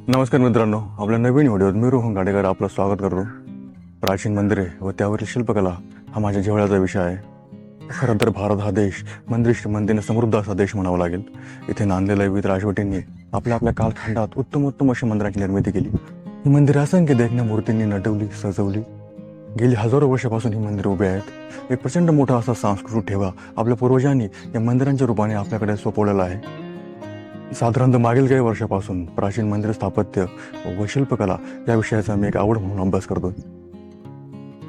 नमस्कार मित्रांनो, आपल्या नवीन व्हिडिओत मी रोहन गाडेकर आपलं स्वागत करतो. प्राचीन मंदिरे व त्यावरील शिल्पकला हा माझ्या जिव्हाळ्याचा विषय आहे. खरं तर भारत हा देश मंदिर श्रीमंतीने समृद्ध असा देश म्हणावा लागेल. इथे नांदलेल्या विविध राजवटींनी आपल्या आपल्या कालखंडात उत्तम अशी मंदिरांची निर्मिती केली. ही मंदिरे असंख्य देखण्या मूर्तींनी नटवली सजवली. गेली हजारो वर्षापासून ही मंदिरे उभी आहेत. एक प्रचंड मोठा असा सांस्कृतिक ठेवा आपल्या पूर्वजांनी या मंदिरांच्या रूपाने आपल्याकडे सोपवलेला आहे. साधारणतः मागील काही वर्षापासून प्राचीन मंदिर स्थापत्य व शिल्पकला या विषयाचा मी एक आवड म्हणून अभ्यास करतो.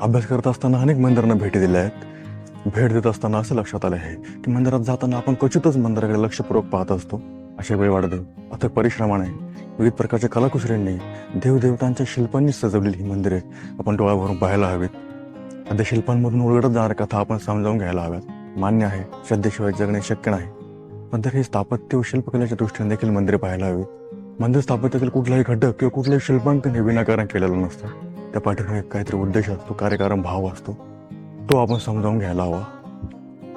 अभ्यास करत असताना अनेक मंदिरांना भेटी दिल्या आहेत. भेट देत असताना असं लक्षात आलं आहे की मंदिरात जाताना आपण क्वचितच मंदिराकडे लक्षपूर्वक पाहत असतो. अशा वेळ वाढते अथक परिश्रमाने विविध प्रकारच्या कलाकुसरींनी देवदेवतांच्या शिल्पांनी सजवलेली ही मंदिरे आपण डोळा भरून पाहायला हवीत. त्या शिल्पांमधून उलगडत जाणाऱ्या कथा आपण समजावून घ्यायला हव्यात. मान्य आहे, श्रद्धेशिवाय जगणे शक्य नाही, पण तर हे स्थापत्य व शिल्पकलेच्या दृष्टीने देखील मंदिरे पाहायला हवी. मंदिर स्थापत्यातील कुठलाही घटक किंवा कुठल्याही शिल्पांकन हे विनाकारण केलेलं नसतं. त्या पाठीमागे काहीतरी उद्देश असतो, कार्यकारण भाव असतो, तो आपण समजावून घ्यायला हवा.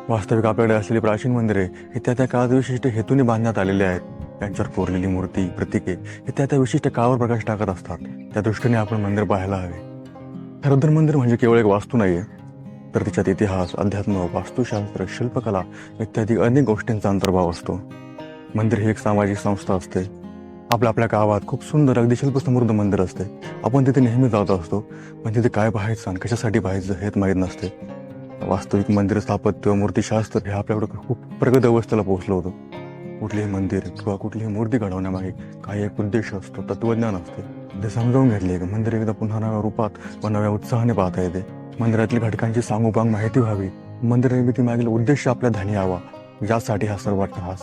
वास्तविक आपल्याकडे असलेली प्राचीन मंदिरे हे त्या काळात विशिष्ट हेतूने बांधण्यात आलेले आहेत. त्यांच्यावर कोरलेली मूर्ती प्रतीके हे त्या विशिष्ट काळावर प्रकाश टाकत असतात. त्या दृष्टीने आपण मंदिर पाहायला हवे. खरं तर मंदिर म्हणजे केवळ एक वास्तू नाहीये, तर तिच्यात इतिहास, अध्यात्म, वास्तुशास्त्र, शिल्पकला इत्यादी अनेक गोष्टींचा अंतर्भाव असतो. मंदिर ही एक सामाजिक संस्था असते. आपल्या गावात खूप सुंदर अगदी शिल्पसमृद्ध मंदिर असते. आपण तिथे नेहमी जात असतो, पण तिथे काय पाहायचं आणि कशासाठी पाहायचं हेच माहीत नसते. वास्तविक मंदिर स्थापत्य मूर्तीशास्त्र हे आपल्याकडे खूप प्रगत अवस्थेला पोहोचलं होतं. कुठलेही मंदिर किंवा कुठलीही मूर्ती घडवण्यामागे काही एक उद्देश असतो, तत्वज्ञान असते. ते समजावून घेतले की मंदिर एकदा पुन्हा नव्या रूपात व नव्या उत्साहाने पाहता येते. मंदिरातील घटकांची सांगोपांग माहिती व्हावी, मंदिर निर्मिती मागील उद्देश आपल्या ध्यानी यावा, यासाठी हा सर्व अट्टहास.